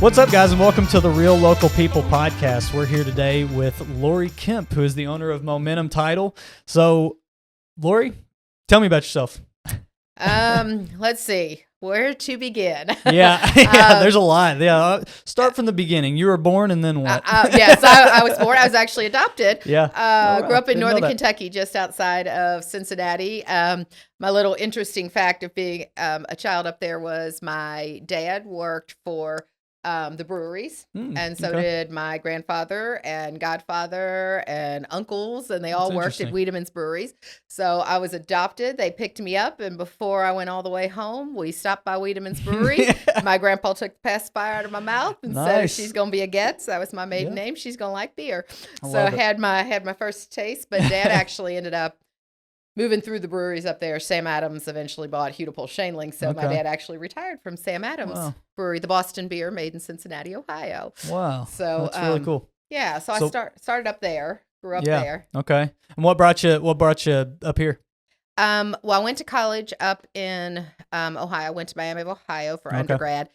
What's up, guys, and welcome to the Real Local People podcast. We're here today with Laurie Kemp, who is the owner of Momentum Title. So, Laurie, tell me about yourself. Let's see. Where to begin? Yeah, there's a lot. Yeah, start from the beginning. You were born, and then what? Yes, I was born. I was actually adopted. Yeah. Grew up in northern Kentucky, just outside of Cincinnati. My little interesting fact of being a child up there was my dad worked for the breweries, and so did my grandfather and godfather and uncles, and they all worked at Wiedemann's breweries. So I was adopted. They picked me up, and before I went all the way home, we stopped by Wiedemann's brewery. My grandpa took the pacifier out of my mouth and said, "She's gonna be a Getz." That was my maiden name. She's gonna like beer. So I had my first taste, but Dad actually ended up moving through the breweries up there. Sam Adams eventually bought Hudipole Shaneling, so my dad actually retired from Sam Adams Brewery, the Boston beer made in Cincinnati, Ohio. Wow. So that's really cool. Yeah, so I started up there, grew up there. Okay. And what brought you up here? Well, I went to college up in Ohio. I went to Miami of Ohio for undergrad.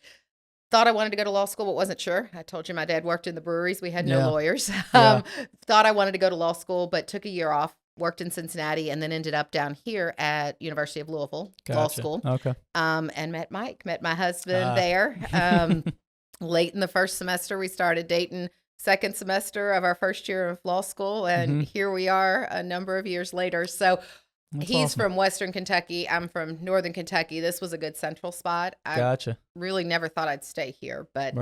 Thought I wanted to go to law school, but wasn't sure. I told you my dad worked in the breweries. We had no lawyers. Thought I wanted to go to law school, but took a year off. Worked in Cincinnati and then ended up down here at University of Louisville Law School. Okay. And met Mike, met my husband there. Late in the first semester, we started dating. Second semester of our first year of law school, and here we are a number of years later. So he's from Western Kentucky. I'm from Northern Kentucky. This was a good central spot. I really never thought I'd stay here, but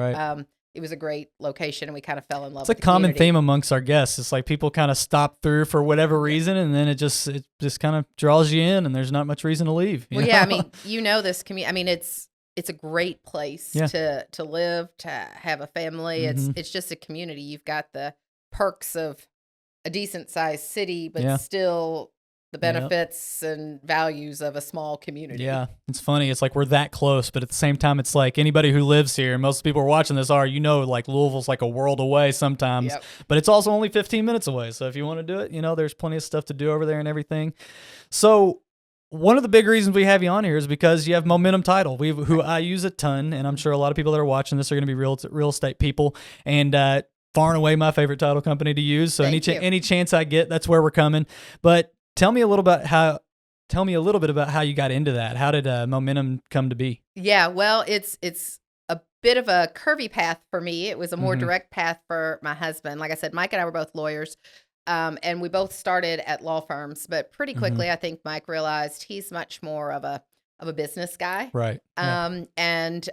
it was a great location, and we kind of fell in love with the community. It's a common theme amongst our guests. It's like people kind of stop through for whatever reason, and then it just kind of draws you in, and there's not much reason to leave. Well, yeah, I mean, this community. I mean, it's a great place to live, to have a family. It's just a community. You've got the perks of a decent sized city, but still the benefits and values of a small community. Yeah, it's funny. It's like we're that close, but at the same time, it's like anybody who lives here, most people who are watching this are, like Louisville's like a world away sometimes, but it's also only 15 minutes away. So if you want to do it, there's plenty of stuff to do over there and everything. So one of the big reasons we have you on here is because you have Momentum Title, who I use a ton, and I'm sure a lot of people that are watching this are going to be real estate people, and far and away my favorite title company to use. So any chance I get, that's where we're coming. But Tell me a little bit about how you got into that. How did Momentum come to be? Yeah, well, it's a bit of a curvy path for me. It was a more direct path for my husband. Like I said, Mike and I were both lawyers, and we both started at law firms. But pretty quickly, I think Mike realized he's much more of a business guy. Right. And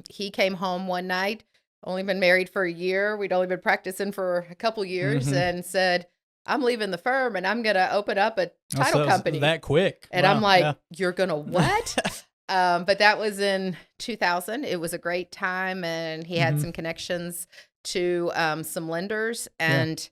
he came home one night, only been married for a year. We'd only been practicing for a couple years, and said, "I'm leaving the firm and I'm going to open up a title company." That quick. And I'm like, "You're going to what?" But that was in 2000. It was a great time, and he had some connections to some lenders, and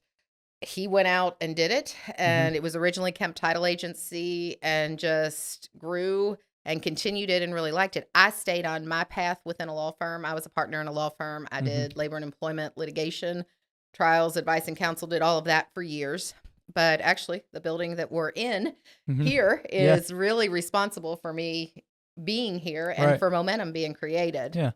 he went out and did it. And it was originally Kemp Title Agency, and just grew and continued it and really liked it. I stayed on my path within a law firm. I was a partner in a law firm. I did labor and employment litigation, trials, advice, and counsel, did all of that for years. But actually, the building that we're in here is really responsible for me being here and for Momentum being created. Yeah.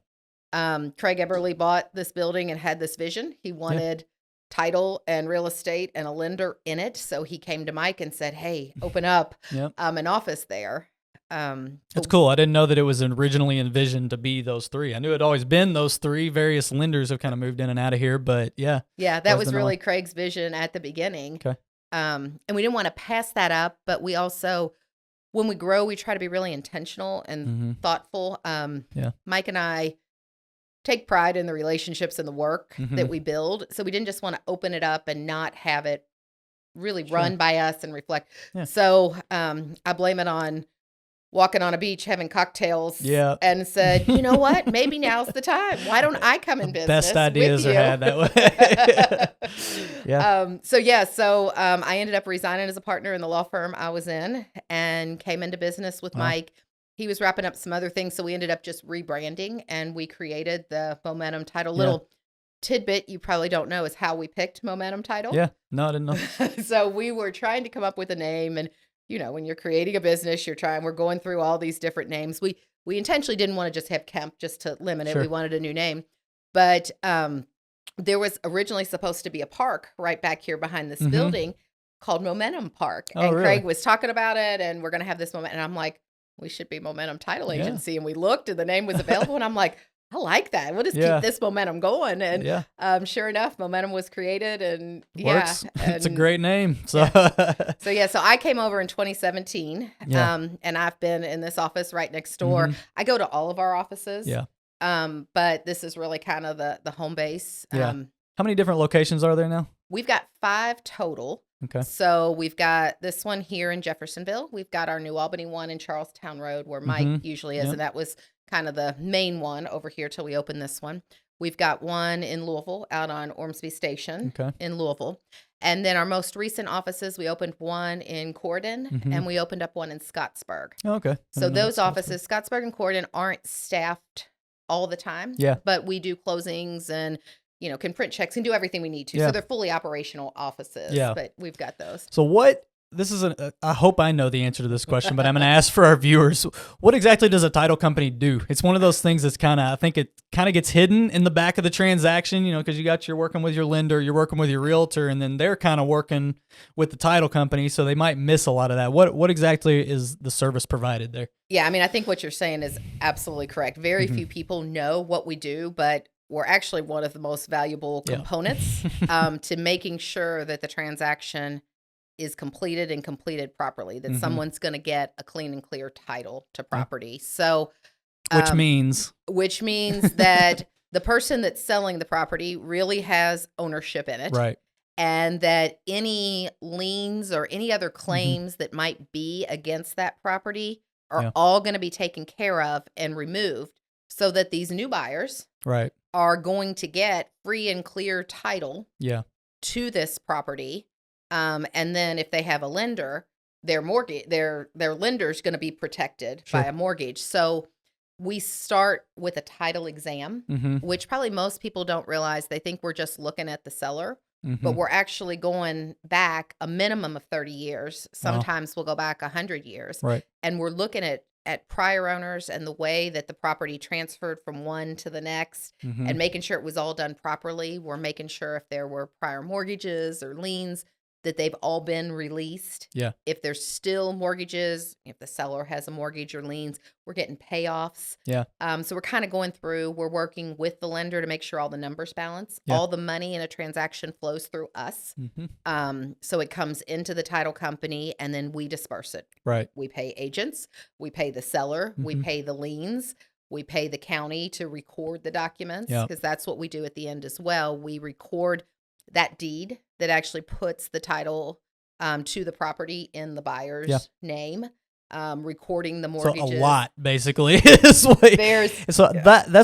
Craig Eberly bought this building and had this vision. He wanted title and real estate and a lender in it. So he came to Mike and said, "Hey, open up an office there." That's cool. I didn't know that it was originally envisioned to be those three. I knew it always been those three. Various lenders have kind of moved in and out of here, but yeah, that was really Craig's vision at the beginning. Okay. And we didn't want to pass that up, but we also, when we grow, we try to be really intentional and thoughtful. Mike and I take pride in the relationships and the work that we build. So we didn't just want to open it up and not have it really run by us and reflect. Yeah. So I blame it on walking on a beach having cocktails and said, "You know what? Maybe now's the time. Why don't I come in business?" Best ideas are had that way. So I ended up resigning as a partner in the law firm I was in and came into business with Mike. He was wrapping up some other things, so we ended up just rebranding, and we created the Momentum Title. Little tidbit you probably don't know is how we picked Momentum Title. Yeah, no, I didn't know. So we were trying to come up with a name, and when you're creating a business, we're going through all these different names. We intentionally didn't want to just have Kemp just to limit it. We wanted a new name. But there was originally supposed to be a park right back here behind this building called Momentum Park. Oh, and really? Craig was talking about it, and we're going to have this moment. And I'm like, we should be Momentum Title Agency. And we looked, and the name was available. And I'm like, I like that. We'll just keep this momentum going. And sure enough, Momentum was created, and works. And, it's a great name. So so I came over in 2017, and I've been in this office right next door. I go to all of our offices. But this is really kind of the home base. How many different locations are there now? We've got 5 total. Okay. So we've got this one here in Jeffersonville. We've got our New Albany one in Charlestown Road, where Mike usually is, and that was kind of the main one over here till we opened this one. We've got one in Louisville out on Ormsby Station in Louisville. And then our most recent offices, we opened one in Corydon, and we opened up one in Scottsburg. Oh, okay. So those offices, Scottsburg and Corydon, aren't staffed all the time. But we do closings and, can print checks and do everything we need to. So they're fully operational offices. But we've got those. So I hope I know the answer to this question, but I'm going to ask for our viewers, what exactly does a title company do? It's one of those things that's I think it kind of gets hidden in the back of the transaction, because you're working with your lender, you're working with your realtor, and then they're kind of working with the title company. So they might miss a lot of that. What exactly is the service provided there? Yeah. I mean, I think what you're saying is absolutely correct. Very few people know what we do, but we're actually one of the most valuable components to making sure that the transaction is completed and completed properly, that someone's going to get a clean and clear title to property. So, which means that the person that's selling the property really has ownership in it. Right. And that any liens or any other claims that might be against that property are all going to be taken care of and removed, so that these new buyers are going to get free and clear title to this property. And then if they have a lender, their lender's going to be protected by a mortgage. So we start with a title exam, which probably most people don't realize. They think we're just looking at the seller, but we're actually going back a minimum of 30 years. Sometimes we'll go back 100 years. Right. And we're looking at prior owners and the way that the property transferred from one to the next, and making sure it was all done properly. We're making sure if there were prior mortgages or liens, that they've all been released. If there's still mortgages, if the seller has a mortgage or liens, we're getting payoffs. So we're kind of going through, we're working with the lender to make sure all the numbers balance. All the money in a transaction flows through us. So it comes into the title company, and then we disperse it. Right. We pay agents, we pay the seller, we pay the liens, we pay the county to record the documents, because that's what we do at the end as well. We record that deed that actually puts the title to the property in the buyer's name, recording the mortgages. So a lot, basically. That's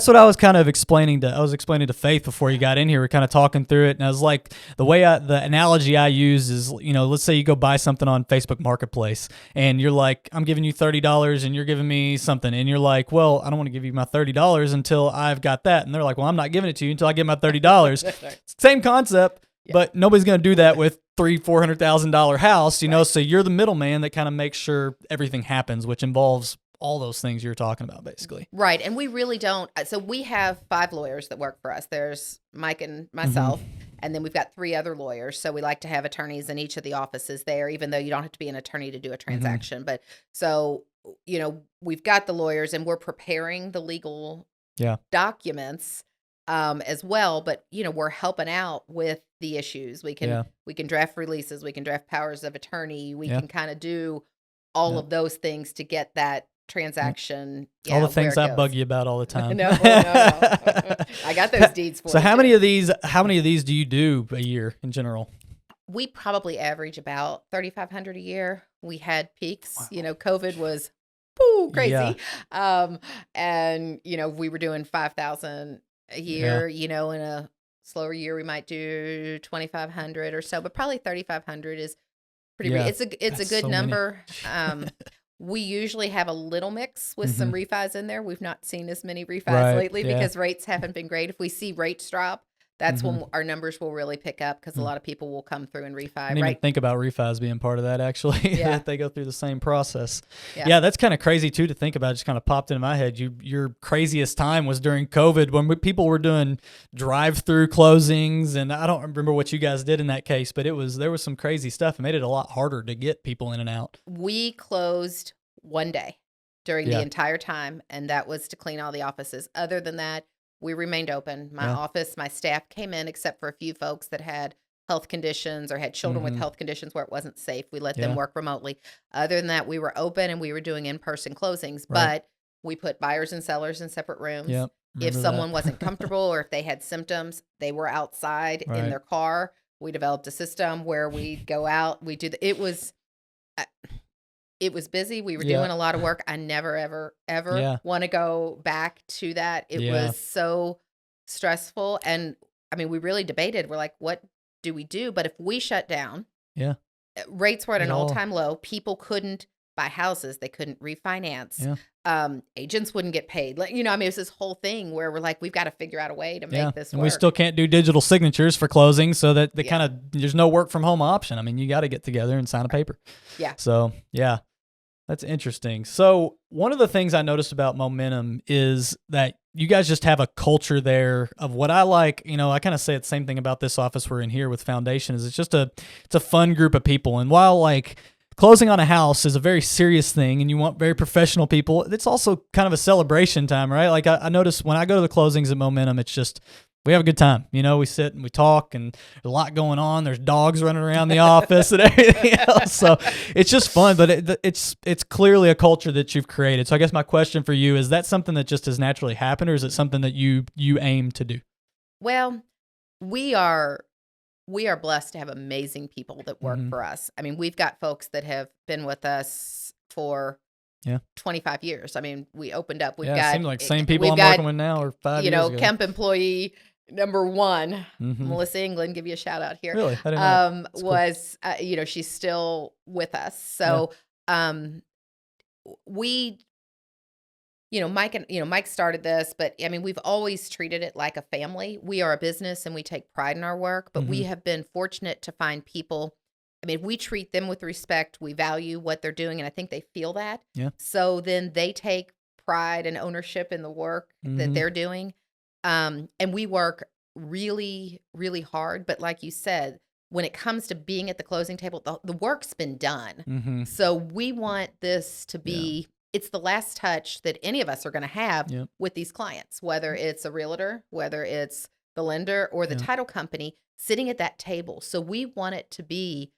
what I was kind of explaining to Faith before you got in here. We're kind of talking through it, and I was like, the analogy I use is, let's say you go buy something on Facebook Marketplace, and you're like, I'm giving you $30, and you're giving me something, and you're like, well, I don't want to give you my $30 until I've got that, and they're like, well, I'm not giving it to you until I get my $30. Same concept. But nobody's going to do that with $400,000 house, so you're the middleman that kind of makes sure everything happens, which involves all those things you're talking about, basically. Right. And we really don't. So we have 5 lawyers that work for us. There's Mike and myself, and then we've got 3 other lawyers. So we like to have attorneys in each of the offices there, even though you don't have to be an attorney to do a transaction. But so, we've got the lawyers, and we're preparing the legal documents as well. But, we're helping out with the issues. We can draft releases, we can draft powers of attorney, we can kind of do all of those things to get that transaction. All the things I bug you about all the time. No. I got those deeds for you. So how many of these do you do a year in general? We probably average about 3,500 a year. We had peaks. Wow. COVID was crazy. And we were doing 5,000 a year. In a slower year we might do 2,500 or so, but probably 3,500 is pretty it's a good number. We usually have a little mix with some refis in there. We've not seen as many refis lately because rates haven't been great. If we see rates drop, that's when our numbers will really pick up because a lot of people will come through and refi. I didn't even think about refis being part of that, actually. Yeah. That they go through the same process. Yeah, That's kind of crazy too to think about. It just kind of popped into my head. Your craziest time was during COVID when people were doing drive-through closings, and I don't remember what you guys did in that case, but there was some crazy stuff. It made it a lot harder to get people in and out. We closed one day during the entire time, and that was to clean all the offices. Other than that, we remained open. My office, my staff came in, except for a few folks that had health conditions or had children with health conditions where it wasn't safe. We let them work remotely. Other than that, we were open and we were doing in-person closings, but we put buyers and sellers in separate rooms. Yep. If someone wasn't comfortable or if they had symptoms, they were outside in their car. We developed a system where we'd go out. We do it was busy. We were doing a lot of work. I never, ever want to go back to that. It was so stressful. And I mean, we really debated. We're like, what do we do? But if we shut down, rates were at an all-time low. People couldn't buy houses. They couldn't refinance. Agents wouldn't get paid. I mean, it was this whole thing where we're like, we've got to figure out a way to make this work. And we still can't do digital signatures for closing, so that there's no work from home option. I mean, you got to get together and sign a paper. Yeah. So, that's interesting. So one of the things I noticed about Momentum is that you guys just have a culture there of what I like. I kind of say the same thing about this office we're in here with Foundation is it's a fun group of people. And while like closing on a house is a very serious thing and you want very professional people, it's also kind of a celebration time, right? Like I notice when I go to the closings at Momentum, it's just, we have a good time. We sit and we talk and there's a lot going on. There's dogs running around the office and everything else. So it's just fun, but it's clearly a culture that you've created. So I guess my question for you, is that something that just has naturally happened, or is it something that you aim to do? Well, we are blessed to have amazing people that work for us. I mean, we've got folks that have been with us for 25 years. I mean, we opened up. We've got, it seems like same people I'm working with now or 5 years ago. Kemp employee number one, Melissa England, give you a shout out here. Really? I didn't know. Was cool. She's still with us. So we, Mike started this, but I mean, we've always treated it like a family. We are a business and we take pride in our work, but we have been fortunate to find people. I mean, we treat them with respect. We value what they're doing, and I think they feel that. Yeah. So then they take pride and ownership in the work that they're doing. And we work really, really hard. But like you said, when it comes to being at the closing table, the work's been done. So we want this to be, it's the last touch that any of us are going to have with these clients, whether it's a realtor, whether it's the lender or the title company sitting at that table. So we want it to be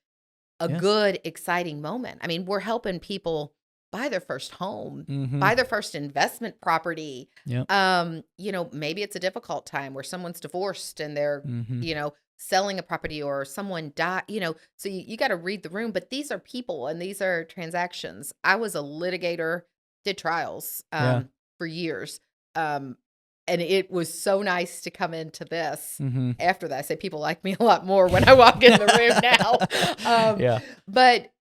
a good, exciting moment. I mean, we're helping people buy their first home, buy their first investment property. Maybe it's a difficult time where someone's divorced and they're, selling a property or someone died, so you got to read the room. But these are people and these are transactions. I was a litigator, did trials for years. And it was so nice to come into this after that. I say people like me a lot more when I walk in the room now. But,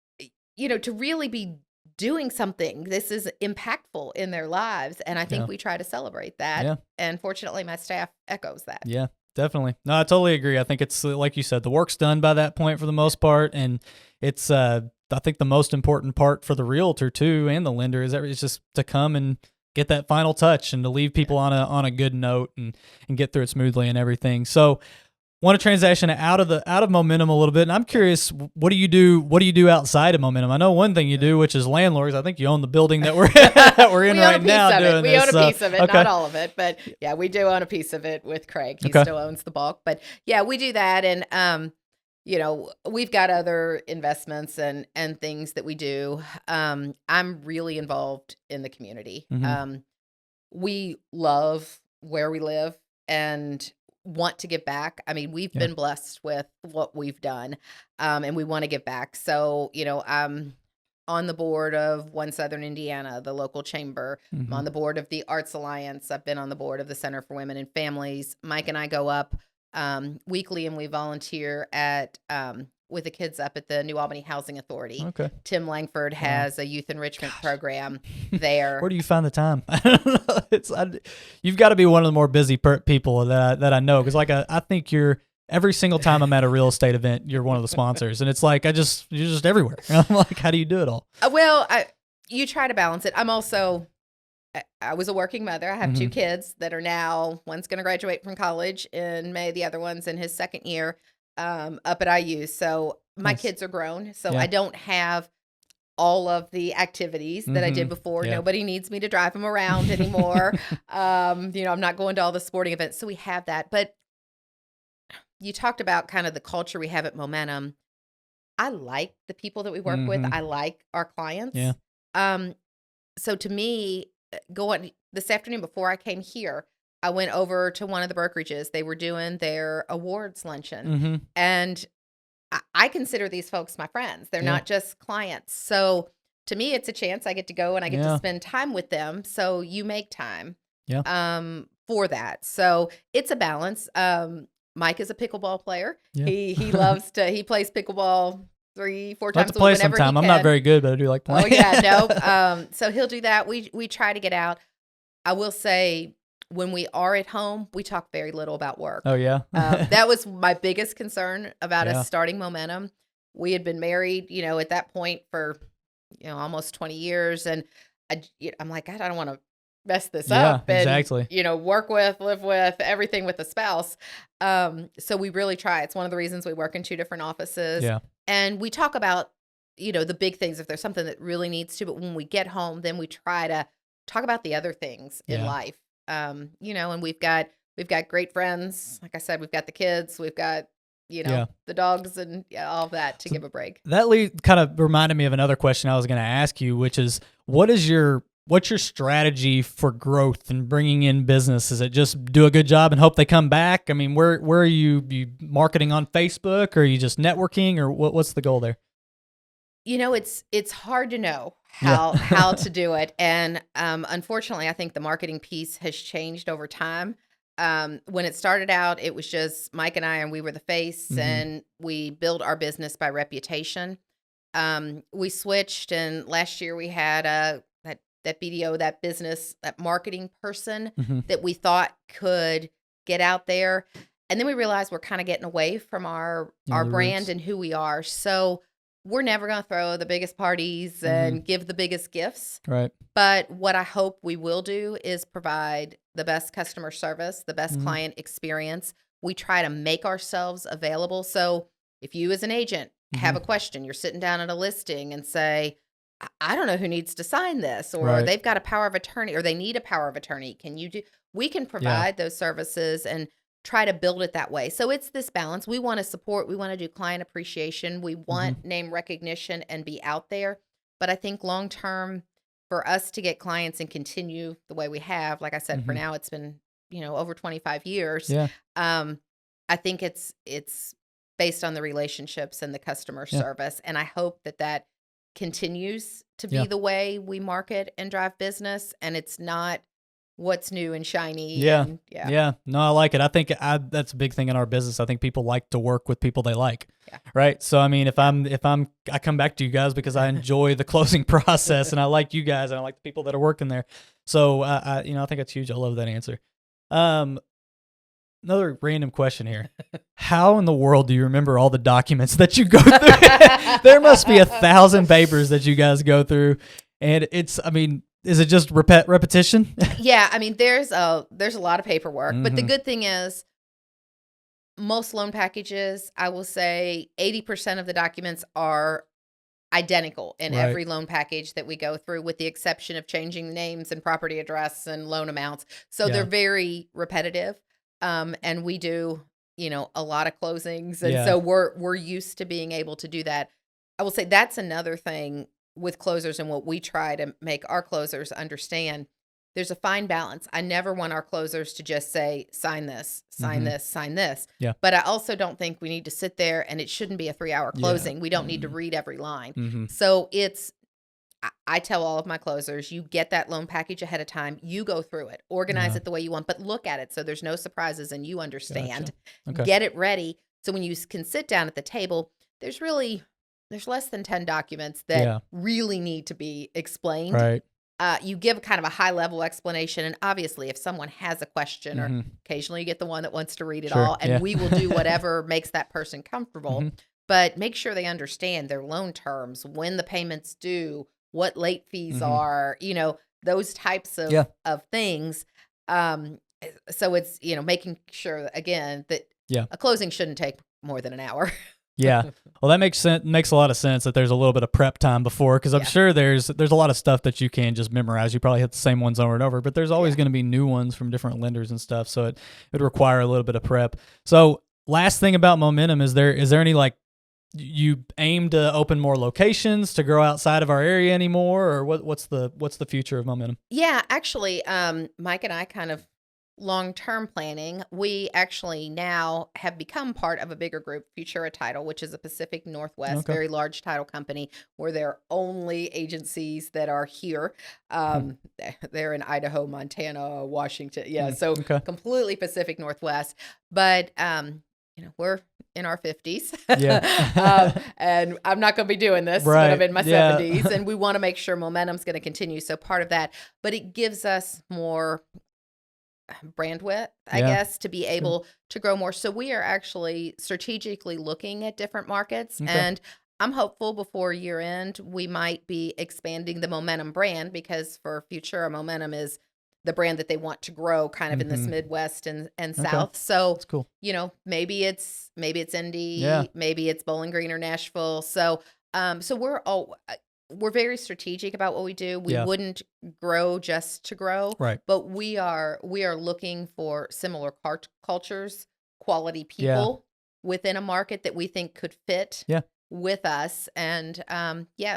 to really be doing something, this is impactful in their lives. And I think we try to celebrate that. Yeah. And fortunately, my staff echoes that. Yeah, definitely. No, I totally agree. I think it's like you said, the work's done by that point for the most part. And it's, I think the most important part for the realtor too, and the lender is just to come and get that final touch and to leave people on a good note and get through it smoothly and everything. So want to transition out of Momentum a little bit, and I'm curious, what do you do outside of Momentum? I know one thing you do, which is landlords. I think you own the building that we're in right now doing this. We own a piece of it, not all of it, but yeah, we do own a piece of it with Craig. He still owns the bulk, but yeah, we do that, and we've got other investments and things that we do. I'm really involved in the community. We love where we live and want to give back. I mean, we've been blessed with what we've done, and we want to give back. So, I'm on the board of One Southern Indiana, the local chamber. I'm on the board of the Arts Alliance. I've been on the board of the Center for Women and Families. Mike and I go up weekly and we volunteer at with the kids up at the New Albany Housing Authority. Okay. Tim Langford has a youth enrichment program there. Where do you find the time? I don't know. You've got to be one of the more busy people that I know, because I think you're every single time I'm at a real estate event, you're one of the sponsors, and it's like you're just everywhere. I'm like, how do you do it all? Well, you try to balance it. I was a working mother. I have two kids that are now, one's going to graduate from college in May, the other one's in his second year up at IU. So my kids are grown. So I don't have all of the activities that I did before. Yeah. Nobody needs me to drive them around anymore. I'm not going to all the sporting events. So we have that. But you talked about kind of the culture we have at Momentum. I like the people that we work with. I like our clients. Yeah. So to me, going this afternoon before I came here, I went over to one of the brokerages. They were doing their awards luncheon. And I consider these folks my friends. They're not just clients. So to me, it's a chance I get to go and I get to spend time with them. So you make time for that. So it's a balance. Mike is a pickleball player. Yeah. He loves he plays pickleball 3-4 times a week whenever he can. I'm not very good, but I do like playing. Oh yeah, no. So he'll do that. We try to get out. I will say, when we are at home, we talk very little about work. Oh yeah. That was my biggest concern about us starting Momentum. We had been married, at that point for almost 20 years, and I'm like, God, I don't want to mess this up. And, exactly. Work with, live with, everything with a spouse. So we really try. It's one of the reasons we work in 2 different offices. Yeah. And we talk about, the big things if there's something that really needs to, but when we get home, then we try to talk about the other things in life. And we've got great friends. Like I said, we've got the kids, we've got, the dogs and all of that to give a break. That kind of reminded me of another question I was going to ask you, which is, what's your strategy for growth and bringing in business? Is it just do a good job and hope they come back? I mean, where are you marketing on Facebook, or are you just networking, or what's the goal there? It's hard to know how to do it. And unfortunately, I think the marketing piece has changed over time. When it started out, it was just Mike and I, and we were the face, and we built our business by reputation. We switched, and last year we had that BDO, that business, that marketing person that we thought could get out there. And then we realized we're kind of getting away from our brand roots and who we are. So we're never going to throw the biggest parties and give the biggest gifts. Right. But what I hope we will do is provide the best customer service, the best client experience. We try to make ourselves available. So if you as an agent have a question, you're sitting down at a listing and say, I don't know who needs to sign this, or they've got a power of attorney, or they need a power of attorney. We can provide those services and try to build it that way. So it's this balance. We want to support, we want to do client appreciation. We want name recognition and be out there. But I think long-term, for us to get clients and continue the way we have, like I said, for now, it's been, over 25 years. Yeah. I think it's based on the relationships and the customer service. And I hope that continues to be the way we market and drive business, and it's not what's new and shiny. Yeah. No, I like it. I think that's a big thing in our business. I think people like to work with people they like. Yeah. Right. So, I mean, I come back to you guys because I enjoy the closing process, and I like you guys, and I like the people that are working there. So, I think that's huge. I love that answer. Another random question here. How in the world do you remember all the documents that you go through? There must be 1,000 papers that you guys go through. And is it just repetition? Yeah. I mean, there's a lot of paperwork, but the good thing is most loan packages, I will say 80% of the documents are identical in every loan package that we go through, with the exception of changing names and property address and loan amounts. So they're very repetitive. And we do, a lot of closings. And so we're used to being able to do that. I will say that's another thing with closers, and what we try to make our closers understand. There's a fine balance. I never want our closers to just say, sign this, sign this, sign this. Yeah. But I also don't think we need to sit there, and it shouldn't be a 3-hour closing. We don't need to read every line. So I tell all of my closers, you get that loan package ahead of time, you go through it, organize it the way you want, but look at it so there's no surprises and you understand. Gotcha. Okay. Get it ready so when you can sit down at the table, there's less than 10 documents that really need to be explained. Right. You give kind of a high level explanation. And obviously, if someone has a question, or occasionally you get the one that wants to read it all, and we will do whatever makes that person comfortable. But make sure they understand their loan terms, when the payments due, what late fees are, those types of things. So it's, making sure, again, that a closing shouldn't take more than an hour. Yeah. Well, that makes a lot of sense that there's a little bit of prep time before, because I'm sure there's a lot of stuff that you can just memorize. You probably hit the same ones over and over, but there's always going to be new ones from different lenders and stuff. So it would require a little bit of prep. So last thing about Momentum, is there any, like, you aim to open more locations to grow outside of our area anymore, or what's the future of Momentum? Yeah, actually, Mike and I kind of long-term planning, we actually now have become part of a bigger group, Futura Title, which is a Pacific Northwest, very large title company. We're their only agencies that are here. They're in Idaho, Montana, Washington. Yeah, so completely Pacific Northwest. But we're in our 50s. And I'm not going to be doing this, but I'm in my 70s. And we want to make sure momentum's going to continue. So part of that, but it gives us more bandwidth, I guess, to be able to grow more. So we are actually strategically looking at different markets. And I'm hopeful before year end, we might be expanding the Momentum brand, because for Futura, Momentum is the brand that they want to grow kind of in this Midwest and South. So, that's cool. Maybe it's Indy, maybe it's Bowling Green or Nashville. So, we're very strategic about what we do. We wouldn't grow just to grow, but we are looking for similar cultures, quality people within a market that we think could fit with us. And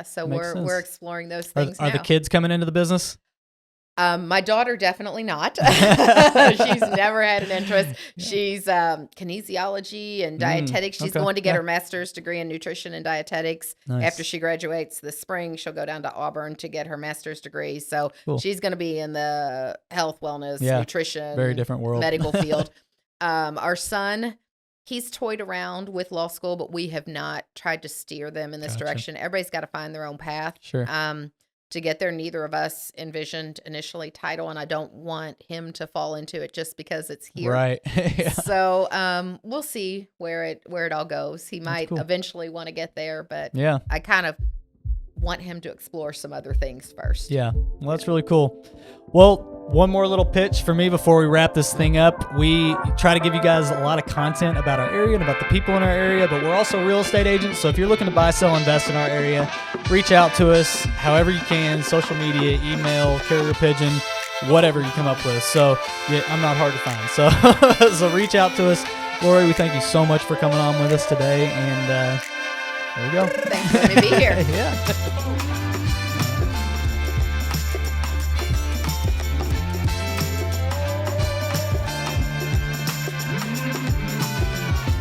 so we're exploring those things. Are the kids coming into the business? My daughter, definitely not. She's never had an interest. She's kinesiology and dietetics. She's going to get her master's degree in nutrition and dietetics. After she graduates this spring. She'll go down to Auburn to get her master's degree. So she's going to be in the health, wellness, nutrition, very different world, medical field. Our son, he's toyed around with law school, but we have not tried to steer them in this direction. Everybody's got to find their own path. Sure. To get there, neither of us envisioned initially title, and I don't want him to fall into it just because it's here. Right. So we'll see where it all goes. He might eventually want to get there, but I kind of want him to explore some other things first. Yeah. Well, that's really cool. Well, one more little pitch for me before we wrap this thing up. We try to give you guys a lot of content about our area and about the people in our area, but we're also real estate agents. So if you're looking to buy, sell, invest in our area, reach out to us however you can, social media, email, carrier pigeon, whatever you come up with. So I'm not hard to find. So reach out to us. Laurie, we thank you so much for coming on with us today. And there we go. Thanks for letting me be here. Yeah.